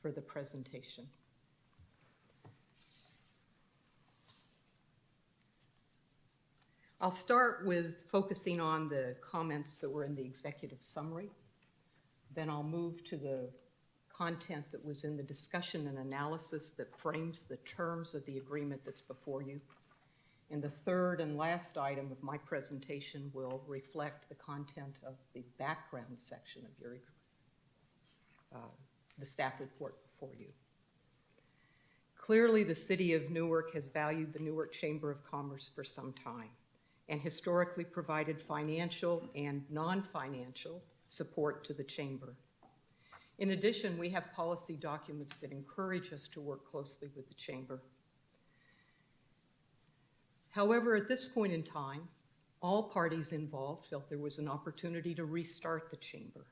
for the presentation. I'll start with focusing on the comments that were in the executive summary. Then I'll move to the content that was in the discussion and analysis that frames the terms of the agreement that's before you. And the third and last item of my presentation will reflect the content of the background section of your the staff report before you. Clearly, the city of Newark has valued the Newark Chamber of Commerce for some time and historically provided financial and non-financial support to the chamber. In addition, we have policy documents that encourage us to work closely with the chamber. However, at this point in time, all parties involved felt there was an opportunity to restart the chamber.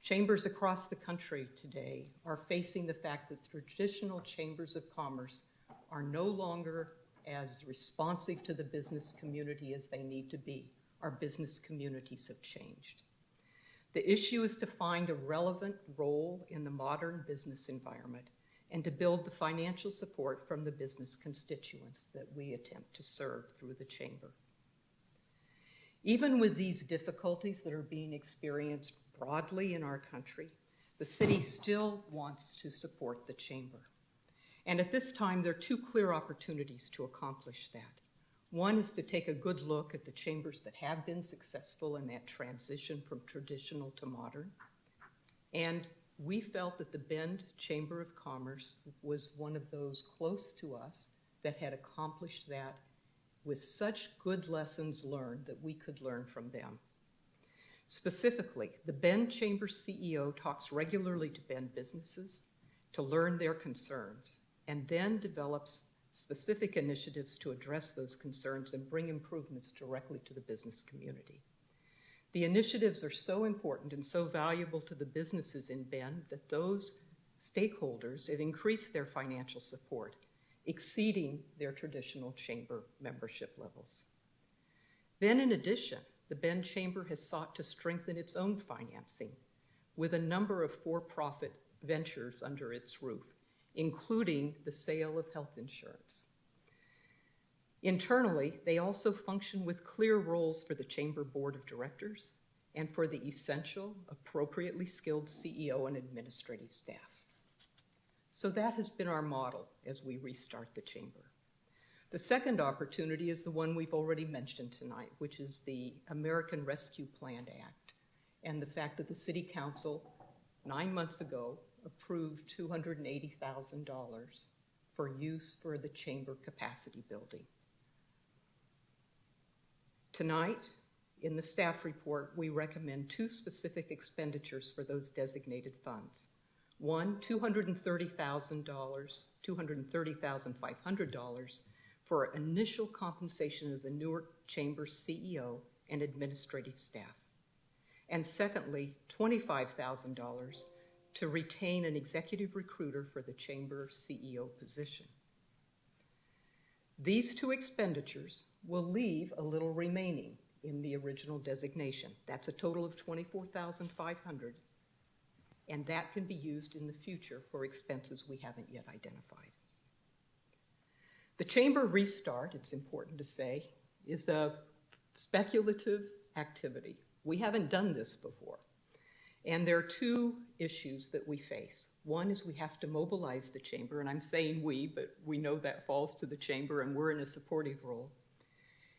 Chambers across the country today are facing the fact that traditional chambers of commerce are no longer as responsive to the business community as they need to be. Our business communities have changed. The issue is to find a relevant role in the modern business environment and to build the financial support from the business constituents that we attempt to serve through the chamber. Even with these difficulties that are being experienced broadly in our country, the city still wants to support the chamber. And at this time, there are two clear opportunities to accomplish that. One is to take a good look at the chambers that have been successful in that transition from traditional to modern. And we felt that the Bend Chamber of Commerce was one of those close to us that had accomplished that with such good lessons learned that we could learn from them. Specifically, the Bend Chamber CEO talks regularly to Bend businesses to learn their concerns, and then develops specific initiatives to address those concerns and bring improvements directly to the business community. The initiatives are so important and so valuable to the businesses in Bend that those stakeholders have increased their financial support, exceeding their traditional chamber membership levels. Then in addition, the Bend Chamber has sought to strengthen its own financing with a number of for-profit ventures under its roof, including the sale of health insurance. Internally, they also function with clear roles for the Chamber Board of Directors and for the essential, appropriately skilled CEO and administrative staff. So that has been our model as we restart the Chamber. The second opportunity is the one we've already mentioned tonight, which is the American Rescue Plan Act and the fact that the City Council 9 months ago approved $280,000 for use for the chamber capacity building. Tonight, in the staff report, we recommend two specific expenditures for those designated funds. One, $230,500 for initial compensation of the Newark Chamber CEO and administrative staff. And secondly, $25,000 to retain an executive recruiter for the Chamber CEO position. These two expenditures will leave a little remaining in the original designation. That's a total of $24,500, and that can be used in the future for expenses we haven't yet identified. The Chamber restart, it's important to say, is a speculative activity. We haven't done this before. And there are two issues that we face. One is we have to mobilize the chamber, and I'm saying we, but we know that falls to the chamber and we're in a supportive role.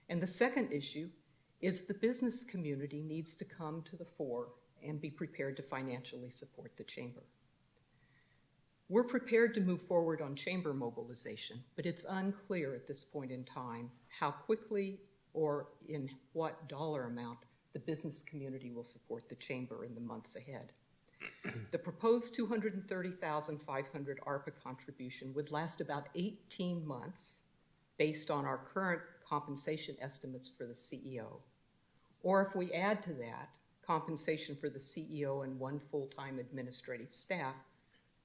And the second issue is the business community needs to come to the fore and be prepared to financially support the chamber. We're prepared to move forward on chamber mobilization, but it's unclear at this point in time how quickly or in what dollar amount the business community will support the chamber in the months ahead. The proposed $230,500 ARPA contribution would last about 18 months based on our current compensation estimates for the CEO. Or if we add to that compensation for the CEO and one full-time administrative staff,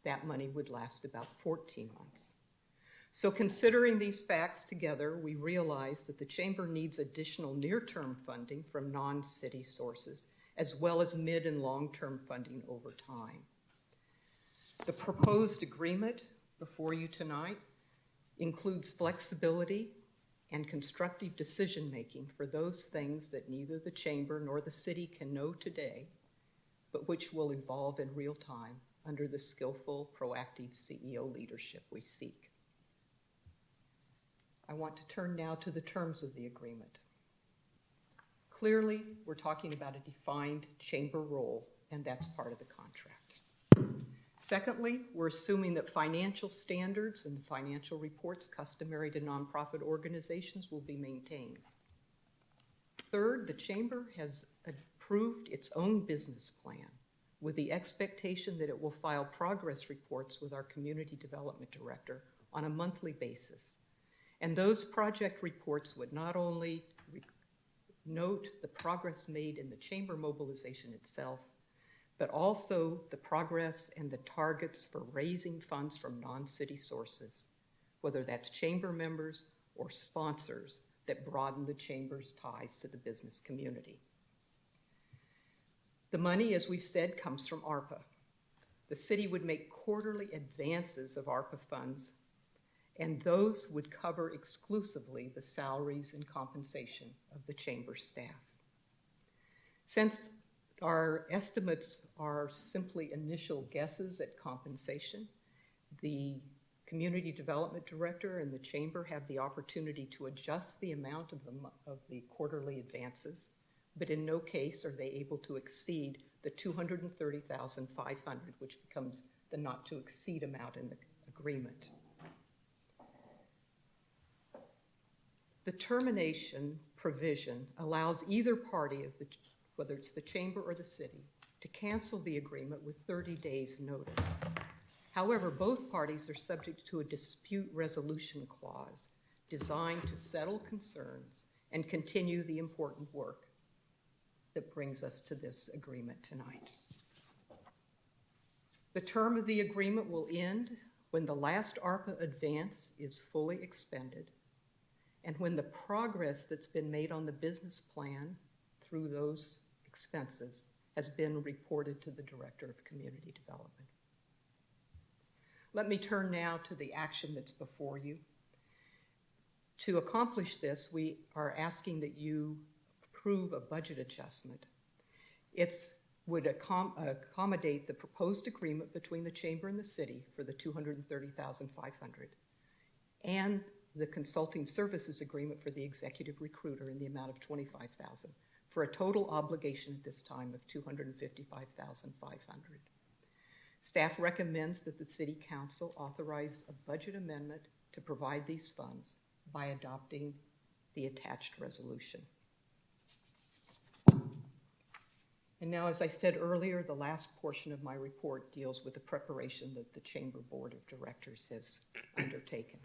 that money would last about 14 months. So considering these facts together, we realize that the chamber needs additional near-term funding from non-city sources, as well as mid and long-term funding over time. The proposed agreement before you tonight includes flexibility and constructive decision-making for those things that neither the Chamber nor the City can know today, but which will evolve in real time under the skillful, proactive CEO leadership we seek. I want to turn now to the terms of the agreement. Clearly, we're talking about a defined Chamber role, and that's part of the contract. Secondly, we're assuming that financial standards and financial reports customary to nonprofit organizations will be maintained. Third, the Chamber has approved its own business plan with the expectation that it will file progress reports with our Community Development Director on a monthly basis. And those project reports would not only note the progress made in the Chamber mobilization itself, but also the progress and the targets for raising funds from non-city sources, whether that's Chamber members or sponsors that broaden the Chamber's ties to the business community. The money, as we've said, comes from ARPA. The City would make quarterly advances of ARPA funds, and those would cover exclusively the salaries and compensation of the Chamber staff. Since our estimates are simply initial guesses at compensation, the Community Development Director and the Chamber have the opportunity to adjust the amount of the quarterly advances, but in no case are they able to exceed the $230,500, which becomes the not to exceed amount in the agreement. The termination provision allows either party, whether it's the Chamber or the City, to cancel the agreement with 30 days' notice. However, both parties are subject to a dispute resolution clause designed to settle concerns and continue the important work that brings us to this agreement tonight. The term of the agreement will end when the last ARPA advance is fully expended and when the progress that's been made on the business plan through those expenses has been reported to the Director of Community Development. Let me turn now to the action that's before you. To accomplish this, we are asking that you approve a budget adjustment. It would accommodate the proposed agreement between the Chamber and the City for the $230,500 and the consulting services agreement for the executive recruiter in the amount of $25,000 for a total obligation at this time of $255,500. Staff recommends that the City Council authorize a budget amendment to provide these funds by adopting the attached resolution. And now, as I said earlier, the last portion of my report deals with the preparation that the Chamber Board of Directors has undertaken.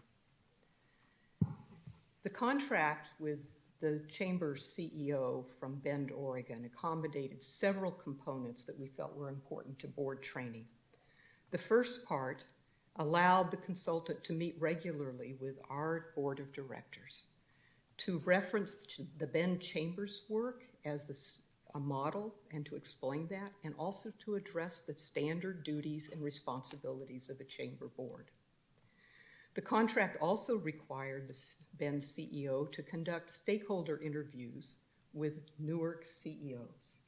The contract with the Chamber's CEO from Bend, Oregon, accommodated several components that we felt were important to board training. The first part allowed the consultant to meet regularly with our Board of Directors, to reference the Bend Chamber's work as a model and to explain that, and also to address the standard duties and responsibilities of the Chamber Board. The contract also required the Bend CEO to conduct stakeholder interviews with Newark CEOs.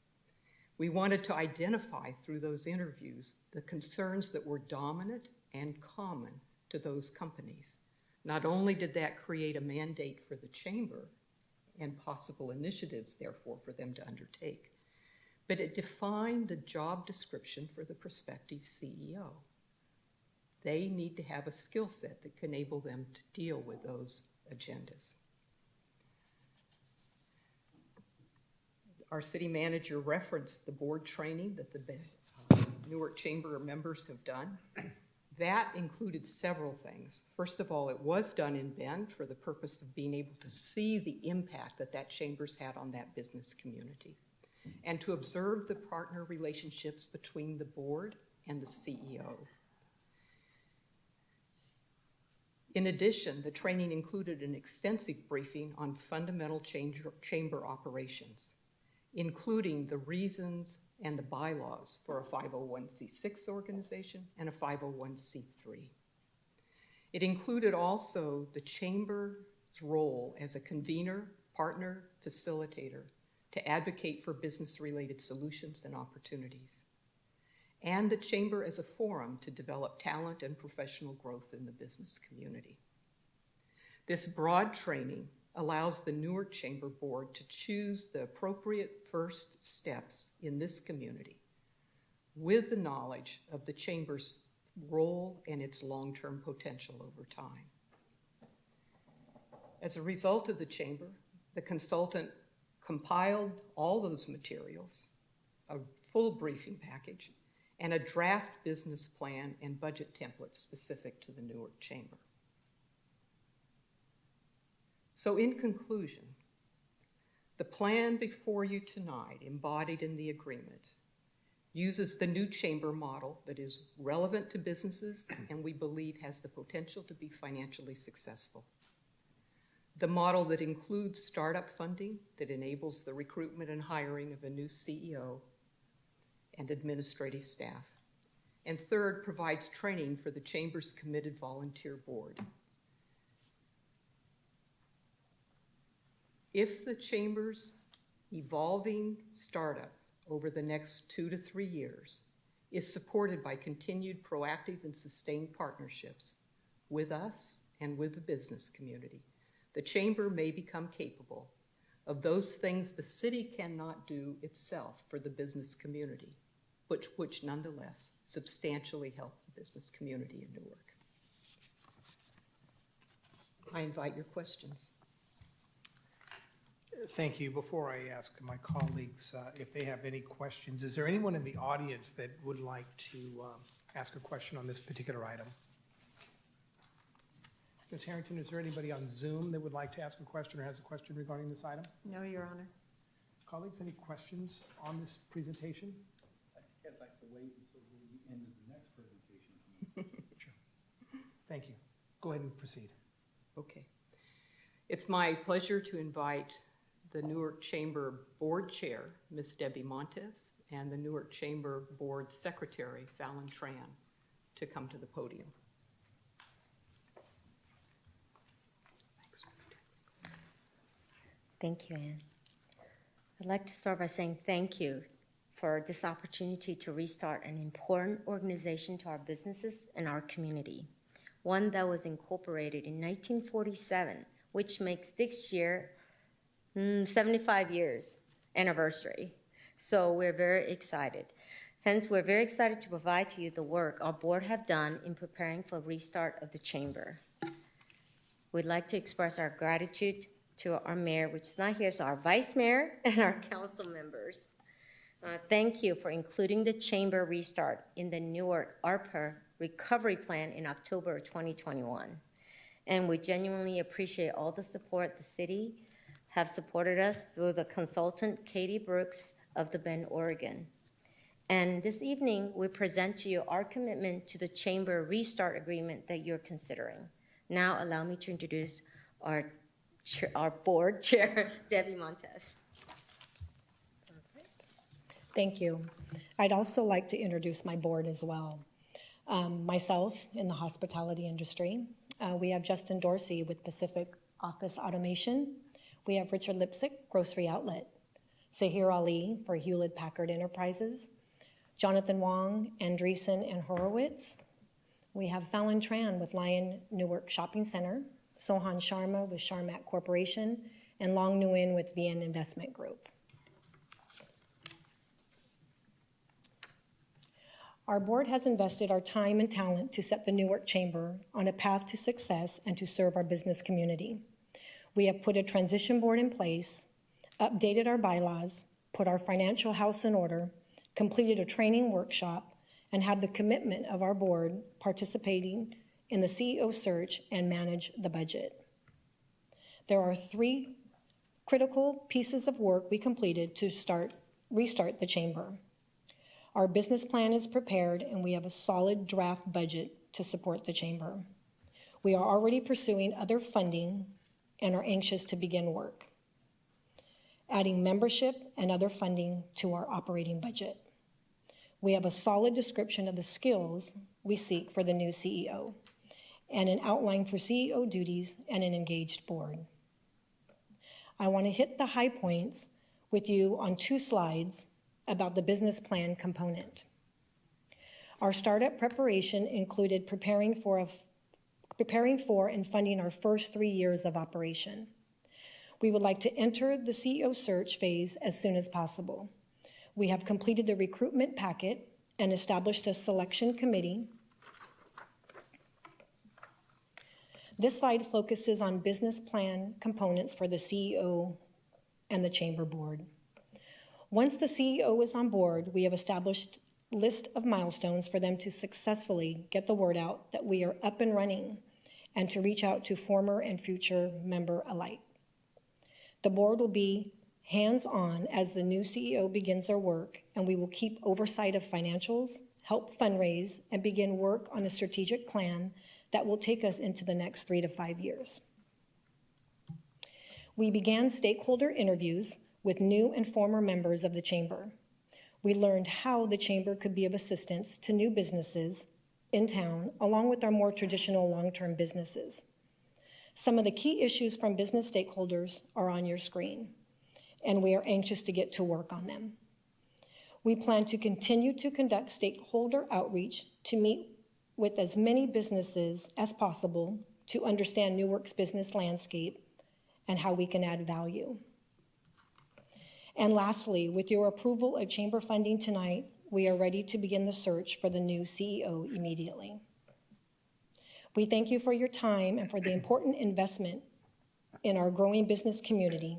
We wanted to identify through those interviews the concerns that were dominant and common to those companies. Not only did that create a mandate for the Chamber and possible initiatives, therefore, for them to undertake, but it defined the job description for the prospective CEO. They need to have a skill set that can enable them to deal with those agendas. Our city manager referenced the board training that the Newark Chamber members have done. That included several things. First of all, it was done in Bend for the purpose of being able to see the impact that that chamber's had on that business community and to observe the partner relationships between the board and the CEO. In addition, the training included an extensive briefing on fundamental chamber operations. including the reasons and the bylaws for a 501c6 organization and a 501c3. It included also the Chamber's role as a convener, partner, facilitator to advocate for business-related solutions and opportunities, and the Chamber as a forum to develop talent and professional growth in the business community. This broad training allows the Newark Chamber Board to choose the appropriate first steps in this community with the knowledge of the Chamber's role and its long-term potential over time. As a result of the Chamber, the consultant compiled all those materials, a full briefing package, and a draft business plan and budget template specific to the Newark Chamber. So in conclusion, the plan before you tonight, embodied in the agreement, uses the new chamber model that is relevant to businesses and we believe has the potential to be financially successful. The model that includes startup funding that enables the recruitment and hiring of a new CEO and administrative staff. And third, provides training for the Chamber's committed volunteer board. If the Chamber's evolving startup over the next 2 to 3 years is supported by continued proactive and sustained partnerships with us and with the business community, the Chamber may become capable of those things the city cannot do itself for the business community, which nonetheless substantially help the business community in Newark. I invite your questions. Thank you. Before I ask my colleagues if they have any questions, is there anyone in the audience that would like to ask a question on this particular item? Ms. Harrington, is there anybody on Zoom that would like to ask a question or has a question regarding this item? No, Your Honor. Colleagues, any questions on this presentation? I think I'd like to wait until the end of the next presentation. Sure. Thank you. Go ahead and proceed. Okay. It's my pleasure to invite the Newark Chamber Board Chair, Ms. Debbie Montes, and the Newark Chamber Board Secretary, Fallon Tran, to come to the podium. Thank you, Ann. I'd like to start by saying thank you for this opportunity to restart an important organization to our businesses and our community, one that was incorporated in 1947, which makes this year 75 years anniversary. So we're very excited. Hence, we're very excited to provide to you the work our board have done in preparing for restart of the chamber. We'd like to express our gratitude to our mayor, which is not here, so our vice mayor and our council members. Thank you for including the chamber restart in the Newark ARPA recovery plan in October 2021. And we genuinely appreciate all the support the city have supported us through the consultant Katie Brooks of the Bend, Oregon. And this evening, we present to you our commitment to the chamber restart agreement that you're considering. Now, allow me to introduce our board chair, Debbie Montes. Perfect. Thank you. I'd also like to introduce my board as well. Myself in the hospitality industry. We have Justin Dorsey with Pacific Office Automation. We have Richard Lipsick, Grocery Outlet. Sahir Ali for Hewlett Packard Enterprises. Jonathan Wong, Andreessen and Horowitz. We have Fallon Tran with Lion Newark Shopping Center. Sohan Sharma with Sharmat Corporation. And Long Nguyen with VN Investment Group. Our board has invested our time and talent to set the Newark Chamber on a path to success and to serve our business community. We have put a transition board in place, updated our bylaws, put our financial house in order, completed a training workshop, and have the commitment of our board participating in the CEO search and manage the budget. There are 3 critical pieces of work we completed to restart the chamber. Our business plan is prepared and we have a solid draft budget to support the chamber. We are already pursuing other funding and are anxious to begin work. adding membership and other funding to our operating budget. We have a solid description of the skills we seek for the new CEO, and an outline for CEO duties and an engaged board. I want to hit the high points with you on 2 slides about the business plan component. Our startup preparation included preparing for and funding our first 3 years of operation. We would like to enter the CEO search phase as soon as possible. We have completed the recruitment packet and established a selection committee. This slide focuses on business plan components for the CEO and the chamber board. Once the CEO is on board, we have established a list of milestones for them to successfully get the word out that we are up and running and to reach out to former and future member alike. The board will be hands-on as the new CEO begins their work, and we will keep oversight of financials, help fundraise, and begin work on a strategic plan that will take us into the next 3 to 5 years. We began stakeholder interviews with new and former members of the chamber. We learned how the chamber could be of assistance to new businesses in town, along with our more traditional long-term businesses. Some of the key issues from business stakeholders are on your screen, and we are anxious to get to work on them. We plan to continue to conduct stakeholder outreach to meet with as many businesses as possible to understand Newark's business landscape and how we can add value. And lastly, with your approval of chamber funding tonight, we are ready to begin the search for the new CEO immediately. We thank you for your time and for the important investment in our growing business community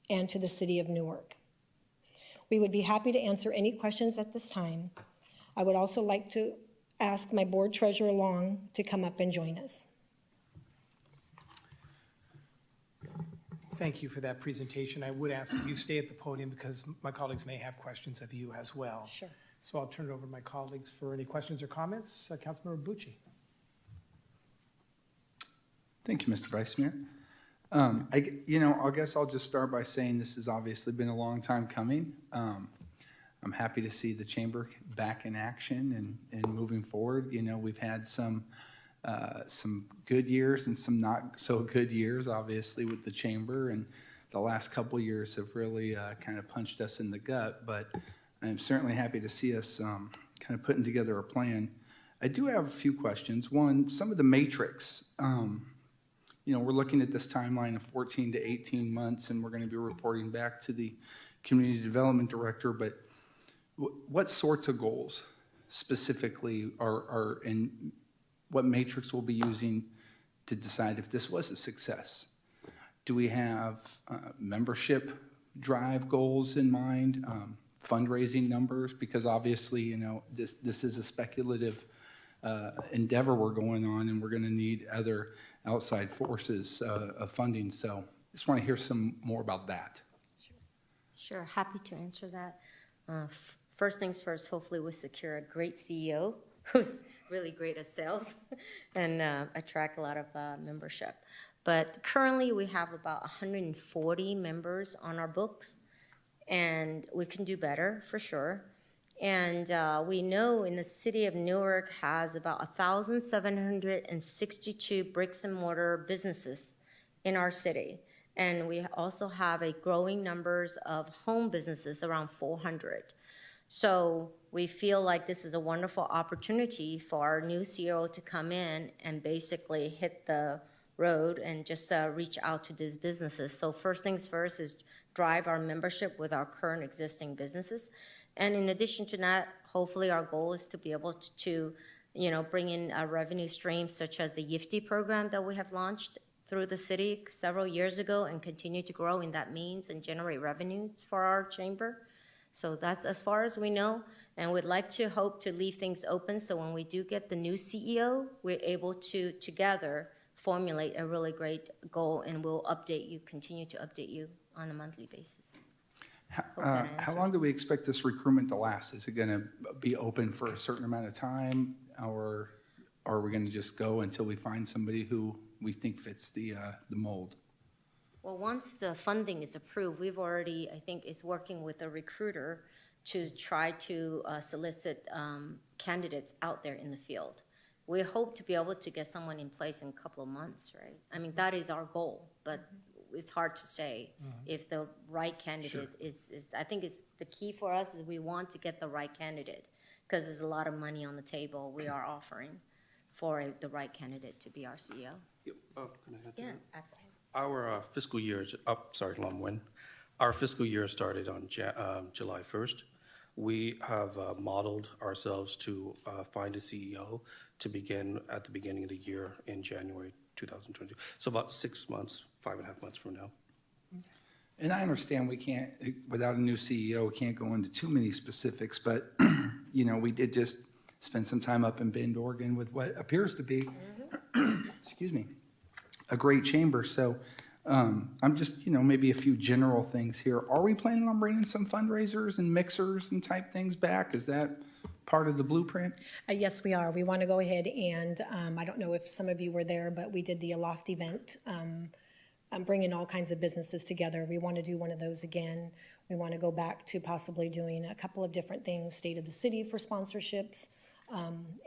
and to the city of Newark. We would be happy to answer any questions at this time. I would also like to ask my board treasurer, Long, to come up and join us. Thank you for that presentation. I would ask that you stay at the podium because my colleagues may have questions of you as well. Sure. So I'll turn it over to my colleagues for any questions or comments. Councilmember Bucci. Thank you, Mr. Vice Mayor. I guess I'll just start by saying this has obviously been a long time coming. I'm happy to see the chamber back in action and moving forward. We've had some good years and some not so good years, obviously, with the chamber, and the last couple of years have really kind of punched us in the gut, but I'm certainly happy to see us kind of putting together a plan. I do have a few questions. One, some of the matrix. We're looking at this timeline of 14 to 18 months, and we're going to be reporting back to the community development director, but what sorts of goals specifically are in what matrix we'll be using to decide if this was a success? Do we have membership drive goals in mind, fundraising numbers? Because obviously, this is a speculative endeavor we're going on, and we're going to need other outside forces of funding. So I just want to hear some more about that. Sure, happy to answer that. First things first, hopefully we'll secure a great CEO who's really great at sales and attract a lot of membership. But currently we have about 140 members on our books, and we can do better for sure. And we know in the city of Newark has about 1,762 bricks and mortar businesses in our city. And we also have a growing numbers of home businesses, around 400. So we feel like this is a wonderful opportunity for our new CEO to come in and basically hit the road and just reach out to these businesses. So first things first is drive our membership with our current existing businesses. And in addition to that, hopefully our goal is to be able to bring in a revenue stream such as the YIFTI program that we have launched through the city several years ago and continue to grow in that means and generate revenues for our chamber. So that's as far as we know. And we'd like to hope to leave things open so when we do get the new CEO, we're able to together formulate a really great goal, and we'll continue to update you on a monthly basis. How long do we expect this recruitment to last? Is it going to be open for a certain amount of time, or are we going to just go until we find somebody who we think fits the mold? Well, once the funding is approved, we've already, I think, is working with a recruiter to try to solicit candidates out there in the field. We hope to be able to get someone in place in a couple of months, right? I mean, that is our goal, but it's hard to say if the right candidate is, I think it's the key for us is we want to get the right candidate because there's a lot of money on the table we are offering for the right candidate to be our CEO. Yep. Can I add to Yeah, that? absolutely. Our fiscal year is up, sorry, Lam Nguyen. Our fiscal year started on July 1st. We have modeled ourselves to find a CEO to begin at the beginning of the year in January 2022. So about 6 months, 5.5 months from now. And I understand we can't, without a new CEO, we can't go into too many specifics, but, you know, we did just spend some time up in Bend, Oregon with what appears to be, excuse me, a great chamber. So I'm just, you know, maybe a few general things here. Are we planning on bringing some fundraisers and mixers and type things back? Is that part of the blueprint? Yes, we are. We want to go ahead and, I don't know if some of you were there, but we did the Aloft event, bringing all kinds of businesses together. We want to do one of those again. We want to go back to possibly doing a couple of different things, State of the City for sponsorships,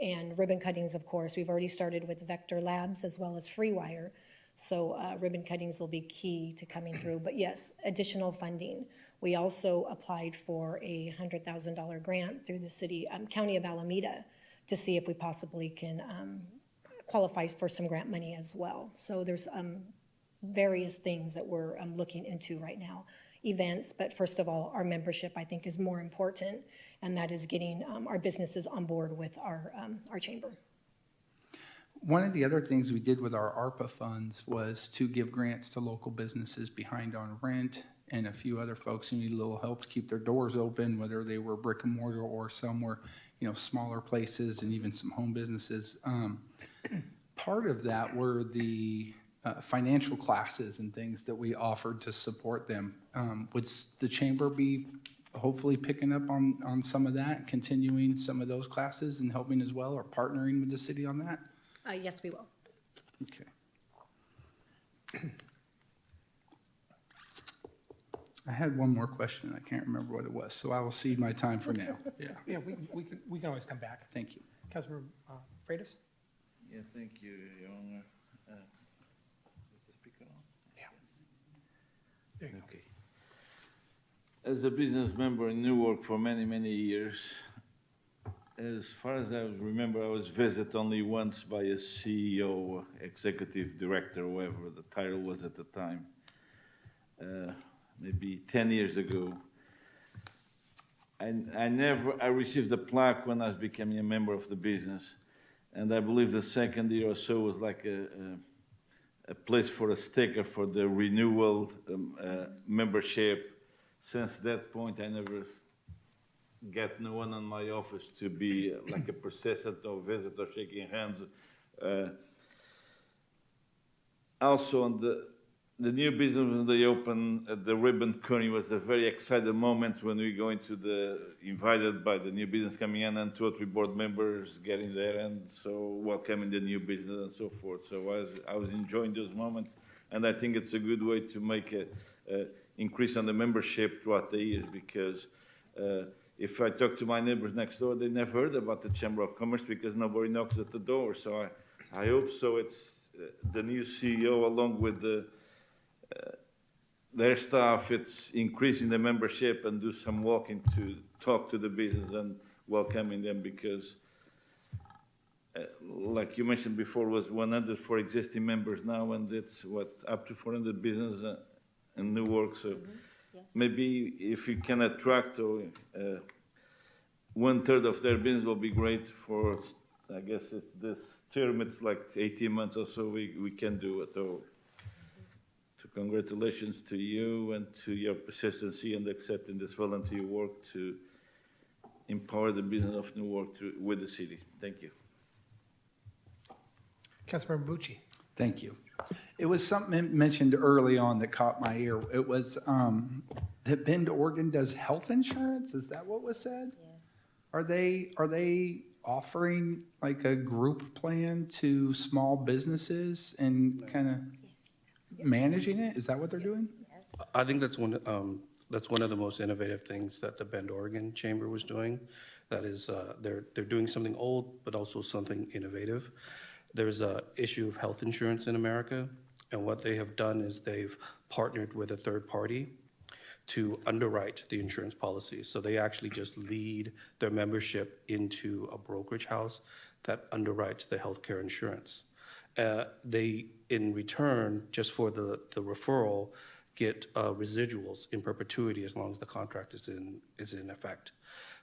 and ribbon cuttings, of course. We've already started with Vector Labs as well as FreeWire. So ribbon cuttings will be key to coming through. But yes, additional funding. We also applied for a $100,000 grant through the city, County of Alameda, to see if we possibly can qualify for some grant money as well. So there's various things that we're looking into right now. Events, but first of all, our membership, I think, is more important, and that is getting our businesses on board with our chamber. One of the other things we did with our ARPA funds was to give grants to local businesses behind on rent and a few other folks who need a little help to keep their doors open, whether they were brick and mortar or some were, you know, smaller places and even some home businesses. Part of that were the financial classes and things that we offered to support them. Would the chamber be hopefully picking up on some of that, continuing some of those classes and helping as well, or partnering with the city on that? Yes, we will. Okay. I had one more question. I can't remember what it was, so I will cede my time for now. Yeah. Yeah, we can always come back. Thank you. Councilmember Freitas? Yeah, thank you, Your Honor. Is the speaker on? Yeah. There you go. Okay. As a business member in Newark for many, many years, as far as I remember, I was visited only once by a CEO, executive director, whoever the title was at the time, maybe 10 years ago. I received a plaque when I was becoming a member of the business, and I believe the second year or so was like a place for a sticker for the renewal membership. Since that point, I never get no one in my office to be like a persistent or visitor shaking hands. Also, on the new business when they opened the ribbon cutting was a very exciting moment when we go into invited by the new business coming in and 2 or 3 board members getting there and so welcoming the new business and so forth. So I was enjoying those moments, and I think it's a good way to make a increase on the membership throughout the years, because if I talk to my neighbors next door, they never heard about the Chamber of Commerce because nobody knocks at the door. So I hope so. It's the new CEO along with their staff, it's increasing the membership and do some walking to talk to the business and welcoming them, because like you mentioned before, was 100 for existing members now, and it's up to 400 business in Newark. So Yes. maybe if you can attract 1/3 of their business will be great for, I guess it's this term, it's like 18 months or so we can do it. So congratulations to you and to your persistency and accepting this volunteer work to empower the business of Newark with the city. Thank you. Councilmember Bucci? Thank you. It was something mentioned early on that caught my ear. It was that Bend, Oregon does health insurance. Is that what was said? Yes. Are they offering like a group plan to small businesses and kind of? managing it? Is that what they're doing? I think that's one of the most innovative things that the Bend, Oregon Chamber was doing. That is, they're doing something old, but also something innovative. There's a issue of health insurance in America, and what they have done is they've partnered with a third party to underwrite the insurance policies. So they actually just lead their membership into a brokerage house that underwrites the healthcare insurance. They, in return, just for the referral, get residuals in perpetuity as long as the contract is in effect.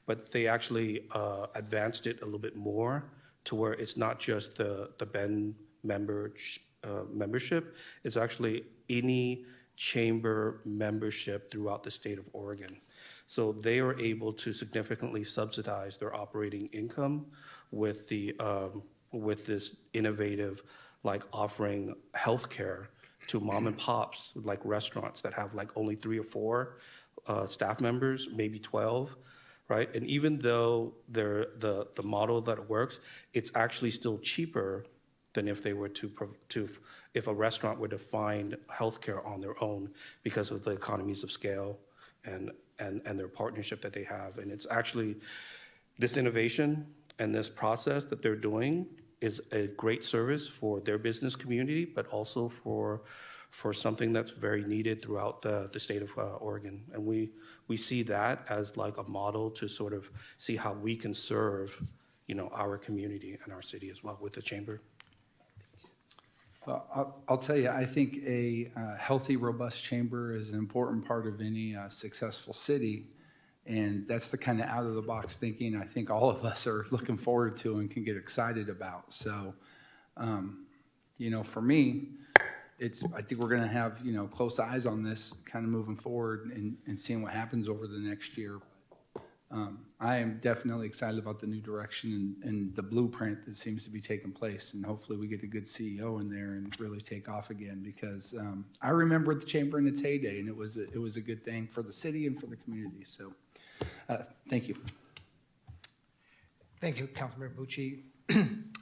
But they actually advanced it a little bit more to where it's not just the Ben membership, it's actually any chamber membership throughout the state of Oregon. So they are able to significantly subsidize their operating income with with this innovative, like offering healthcare to mom and pops, like restaurants that have like only 3 or 4 staff members, maybe 12, right? And even though the model that works, it's actually still cheaper than if they were if a restaurant were to find healthcare on their own because of the economies of scale and their partnership that they have. And it's actually this innovation and this process that they're doing is a great service for their business community, but also for something that's very needed throughout the state of Oregon. And we see that as like a model to sort of see how we can serve, our community and our city as well with the chamber. Well, I'll tell you, I think a healthy, robust chamber is an important part of any successful city. And that's the kind of out-of-the-box thinking I think all of us are looking forward to and can get excited about. So, for me, I think we're going to have, close eyes on this kind of moving forward and seeing what happens over the next year. I am definitely excited about the new direction and the blueprint that seems to be taking place. And hopefully we get a good CEO in there and really take off again, because I remember the chamber in its heyday, and it was a good thing for the city and for the community. So thank you. Thank you, Councilmember Bucci.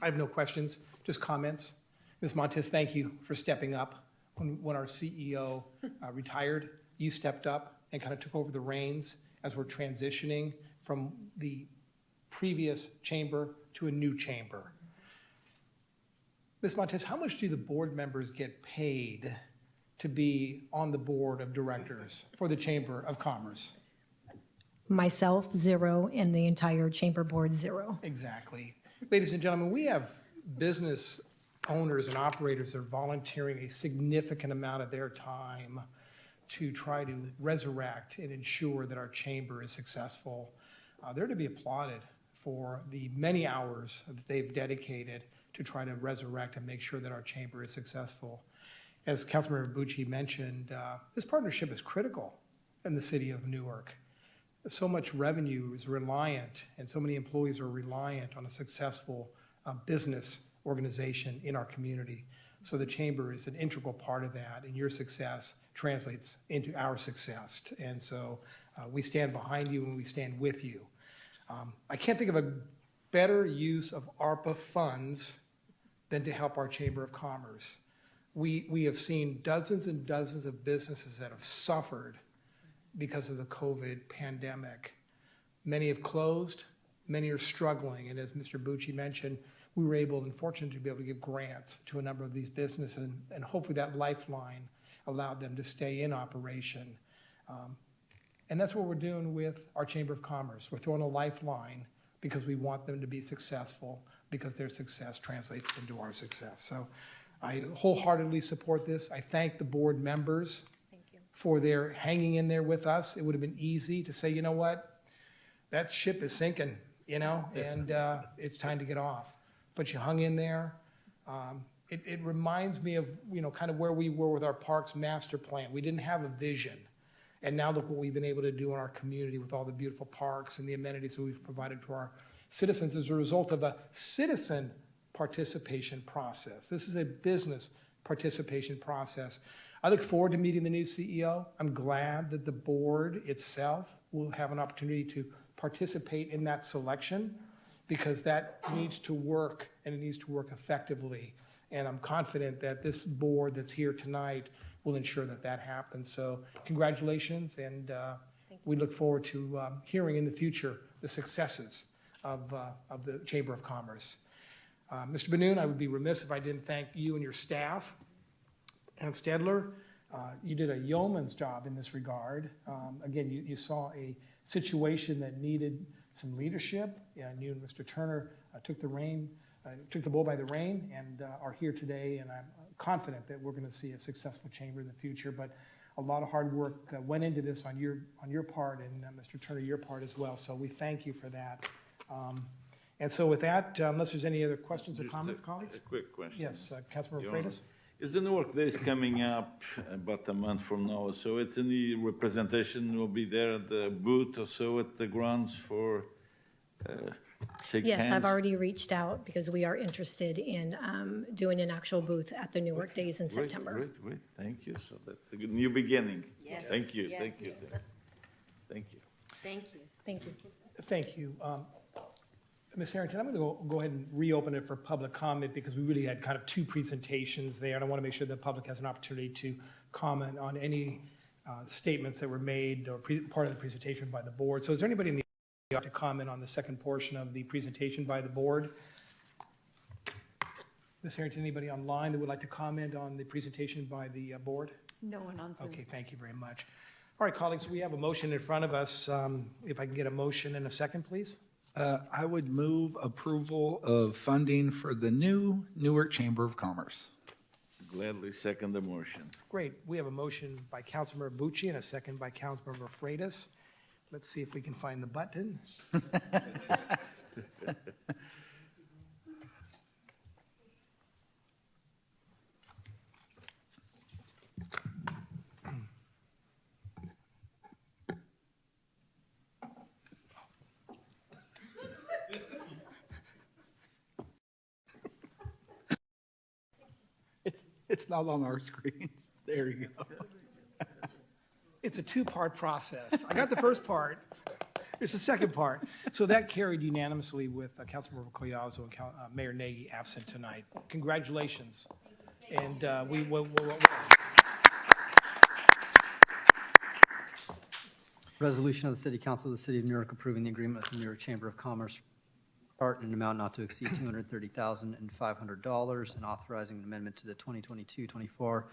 I have no questions, just comments. Ms. Montes, thank you for stepping up. When our CEO retired, you stepped up and kind of took over the reins as we're transitioning from the previous chamber to a new chamber. Ms. Montes, how much do the board members get paid to be on the board of directors for the Chamber of Commerce? Myself, 0, and the entire chamber board, 0. Exactly. Ladies and gentlemen, we have business owners and operators that are volunteering a significant amount of their time to try to resurrect and ensure that our chamber is successful. They're to be applauded for the many hours that they've dedicated to try to resurrect and make sure that our chamber is successful. As Councilmember Bucci mentioned, this partnership is critical in the city of Newark. So much revenue is reliant, and so many employees are reliant on a successful business organization in our community. So the chamber is an integral part of that, and your success translates into our success. And so we stand behind you and we stand with you. I can't think of a better use of ARPA funds than to help our Chamber of Commerce. We have seen dozens and dozens of businesses that have suffered because of the COVID pandemic. Many have closed, many are struggling, and as Mr. Bucci mentioned, we were able and fortunate to be able to give grants to a number of these businesses, and hopefully that lifeline allowed them to stay in operation. And that's what we're doing with our Chamber of Commerce. We're throwing a lifeline because we want them to be successful, because their success translates into our success. So I wholeheartedly support this. I thank the board members for their hanging in there with us. It would have been easy to say, you know what, that ship is sinking, and it's time to get off. But you hung in there. It reminds me of, kind of where we were with our parks master plan. We didn't have a vision. And now look what we've been able to do in our community with all the beautiful parks and the amenities that we've provided to our citizens as a result of a citizen participation process. This is a business participation process. I look forward to meeting the new CEO. I'm glad that the board itself will have an opportunity to participate in that selection, because that needs to work, and it needs to work effectively. And I'm confident that this board that's here tonight will ensure that that happens. So congratulations, and we look forward to hearing in the future the successes of the Chamber of Commerce. Mr. Benoon, I would be remiss if I didn't thank you and your staff. And Stedler, you did a yeoman's job in this regard. Again, you saw a situation that needed some leadership, and you and Mr. Turner took the bull by the rein, and are here today, and I'm confident that we're going to see a successful chamber in the future. But a lot of hard work went into this on your part, and Mr. Turner, your part as well. So we thank you for that. And so with that, unless there's any other questions or comments, colleagues? A quick question. Yes, Councilmember Your Honor. Freitas? Is the Newark Days coming up about a month from now? So it's any representation will be there at the booth or so at the grounds for shake hands? Yes, I've already reached out because we are interested in doing an actual booth at the Newark Days in Great, September. Great, thank you. So that's a good new beginning. Yes, Thank you, yes, thank you. yes. Thank you. Thank you. Thank you. Thank you. Ms. Harrington, I'm going to go ahead and reopen it for public comment because we really had kind of two presentations there, and I want to make sure the public has an opportunity to comment on any statements that were made or part of the presentation by the board. So is there anybody in the audience to comment on the second portion of the presentation by the board? Ms. Harrington, anybody online that would like to comment on the presentation by the board? No one on Zoom. Okay, thank you very much. All right, colleagues, we have a motion in front of us. If I can get a motion and a second, please. I would move approval of funding for the new Newark Chamber of Commerce. Gladly second the motion. Great. We have a motion by Councilmember Bucci and a second by Councilmember Freitas. Let's see if we can find the button. It's not on our screens. There you go. It's a two-part process. I got the first part. It's the second part. So that carried unanimously with Councilmember Collazo and Mayor Nagy absent tonight. Congratulations. And we will. Resolution of the City Council of the City of Newark approving the agreement with the Newark Chamber of Commerce part in an amount not to exceed $230,500 and authorizing an amendment to the 2022-24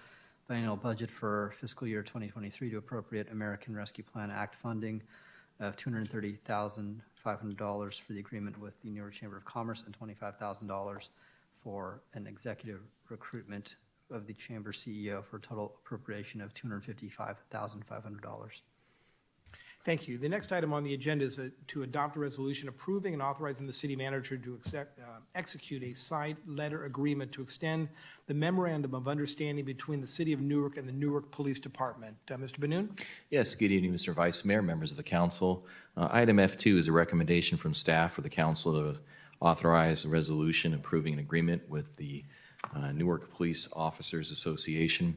biennial budget for fiscal year 2023 to appropriate American Rescue Plan Act funding of $230,500 for the agreement with the Newark Chamber of Commerce and $25,000 for an executive recruitment of the Chamber CEO for a total appropriation of $255,500. Thank you. The next item on the agenda is to adopt a resolution approving and authorizing the city manager to execute a side letter agreement to extend the memorandum of understanding between the city of Newark and the Newark Police Department. Mr. Benoon? Yes, good evening, Mr. Vice Mayor, members of the council. Item F2 is a recommendation from staff for the council to authorize a resolution approving an agreement with the Newark Police Officers Association.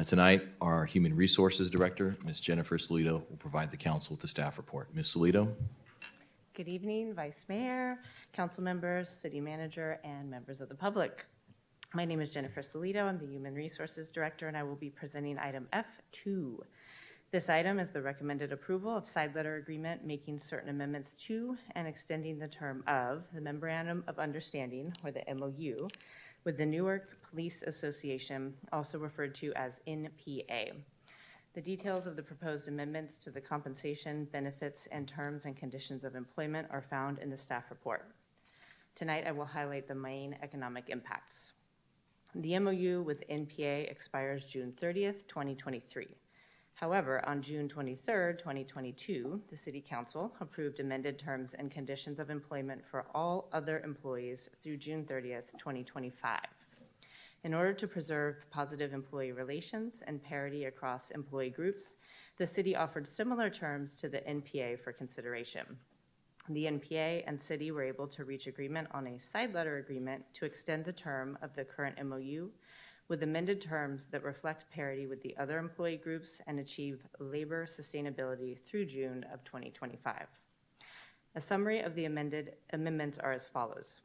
Tonight, our Human Resources Director, Ms. Jennifer Salito, will provide the council with the staff report. Ms. Salito? Good evening, Vice Mayor, council members, city manager, and members of the public. My name is Jennifer Salito. I'm the Human Resources Director, and I will be presenting item F2. This item is the recommended approval of side letter agreement making certain amendments to and extending the term of the Memorandum of Understanding, or the MOU, with the Newark Police Association, also referred to as NPA. The details of the proposed amendments to the compensation, benefits, and terms and conditions of employment are found in the staff report. Tonight, I will highlight the main economic impacts. The MOU with NPA expires June 30th, 2023. However, on June 23rd, 2022, the City Council approved amended terms and conditions of employment for all other employees through June 30th, 2025. In order to preserve positive employee relations and parity across employee groups, the City offered similar terms to the NPA for consideration. The NPA and City were able to reach agreement on a side letter agreement to extend the term of the current MOU with amended terms that reflect parity with the other employee groups and achieve labor sustainability through June of 2025. A summary of the amendments are as follows.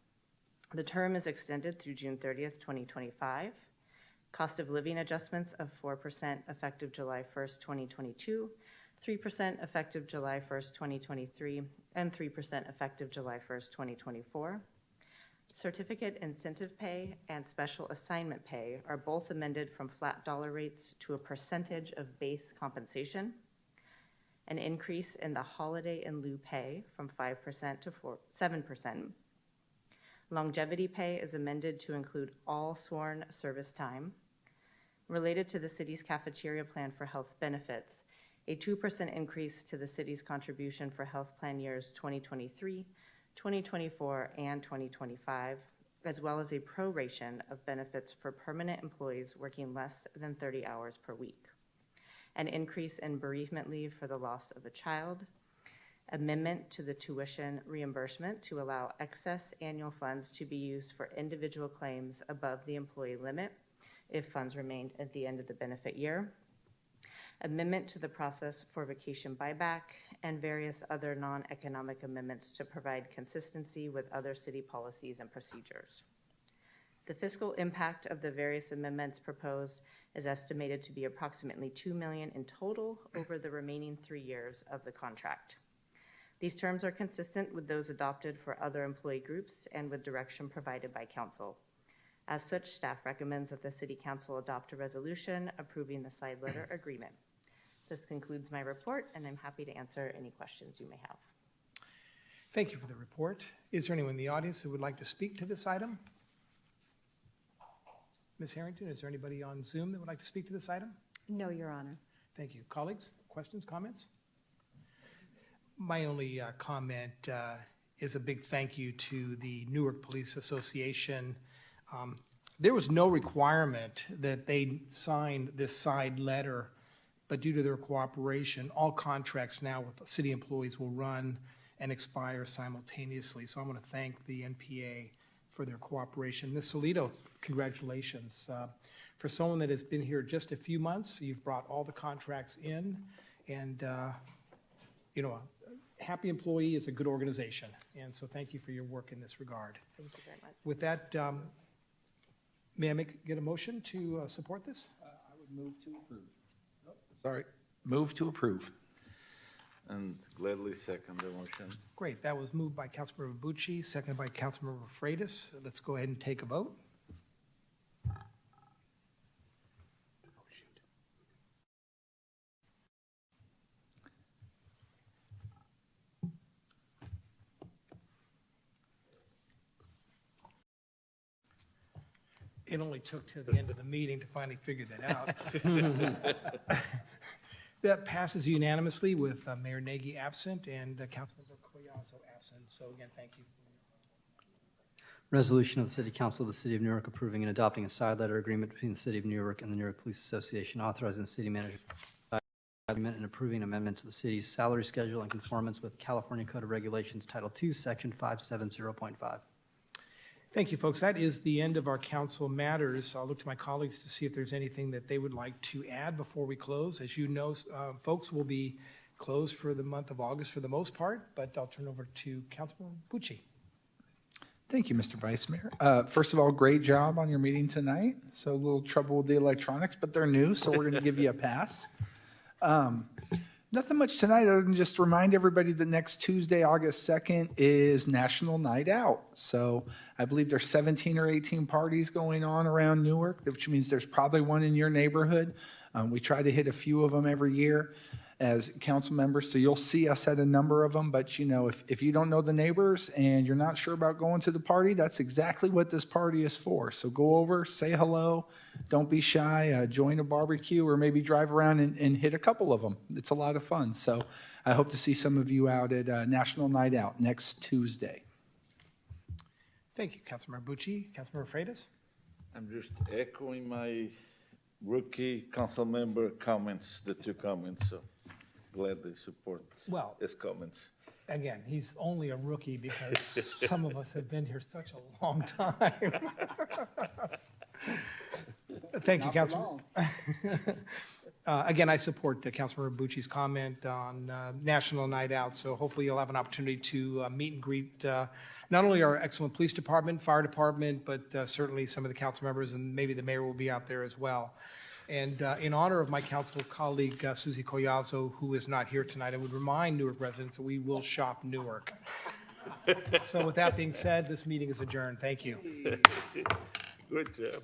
The term is extended through June 30th, 2025. Cost of living adjustments of 4% effective July 1st, 2022, 3% effective July 1st, 2023, and 3% effective July 1st, 2024. Certificate incentive pay and special assignment pay are both amended from flat dollar rates to a percentage of base compensation. An increase in the holiday in lieu pay from 5% to 7%. Longevity pay is amended to include all sworn service time. Related to the city's cafeteria plan for health benefits, a 2% increase to the city's contribution for health plan years 2023, 2024, and 2025, as well as a proration of benefits for permanent employees working less than 30 hours per week. An increase in bereavement leave for the loss of a child, amendment to the tuition reimbursement to allow excess annual funds to be used for individual claims above the employee limit if funds remained at the end of the benefit year, amendment to the process for vacation buyback, and various other non-economic amendments to provide consistency with other city policies and procedures. The fiscal impact of the various amendments proposed is estimated to be approximately $2 million in total over the remaining 3 years of the contract. These terms are consistent with those adopted for other employee groups and with direction provided by council. As such, staff recommends that the City Council adopt a resolution approving the side letter agreement. This concludes my report, and I'm happy to answer any questions you may have. Thank you for the report. Is there anyone in the audience that would like to speak to this item? Ms. Harrington, is there anybody on Zoom that would like to speak to this item? No, Your Honor. Thank you. Colleagues, questions, comments? My only comment is a big thank you to the Newark Police Association. There was no requirement that they sign this side letter, but due to their cooperation, all contracts now with city employees will run and expire simultaneously. So I want to thank the NPA for their cooperation. Ms. Salido, congratulations. For someone that has been here just a few months, you've brought all the contracts in, and you know, a happy employee is a good organization, and so thank you for your work in this regard. Thank you very much. With that, may I get a motion to support this? I would move to approve. Sorry, move to approve. And gladly second the motion. Great, that was moved by Councilmember Bucci, seconded by Councilmember Freitas. Let's go ahead and take a vote. Oh, shoot. It only took to the end of the meeting to finally figure that out. That passes unanimously with Mayor Nagy absent and Councilmember Collazo absent. So again, thank you. Resolution of the City Council of the City of Newark approving and adopting a side letter agreement between the City of Newark and the Newark Police Association, authorizing the city manager agreement and approving amendment to the city's salary schedule in conformance with California Code of Regulations, Title II, Section 570.5. Thank you, folks. That is the end of our council matters. I'll look to my colleagues to see if there's anything that they would like to add before we close. As you know, folks will be closed for the month of August for the most part, but I'll turn over to Councilman Bucci. Thank you, Mr. Vice Mayor. First of all, great job on your meeting tonight. So a little trouble with the electronics, but they're new, so we're going to give you a pass. Nothing much tonight other than just remind everybody that next Tuesday, August 2nd, is National Night Out. So I believe there's 17 or 18 parties going on around Newark, which means there's probably one in your neighborhood. We try to hit a few of them every year as council members, so you'll see us at a number of them. But, you know, if you don't know the neighbors and you're not sure about going to the party, that's exactly what this party is for. So go over, say hello, don't be shy, join a barbecue, or maybe drive around and hit a couple of them. It's a lot of fun. So I hope to see some of you out at National Night Out next Tuesday. Thank you, Councilmember Bucci. Councilmember Freitas? I'm just echoing my rookie council member comments, the two comments, so gladly support his comments. Again, he's only a rookie because some of us have been here such a long time. Thank you, Councilman. Again, I support Councilmember Bucci's comment on National Night Out, so hopefully you'll have an opportunity to meet and greet not only our excellent police department, fire department, but certainly some of the council members, and maybe the mayor will be out there as well. And in honor of my council colleague, Susie Collazo, who is not here tonight, I would remind Newark residents that we will shop Newark. So with that being said, this meeting is adjourned. Thank you. Good job.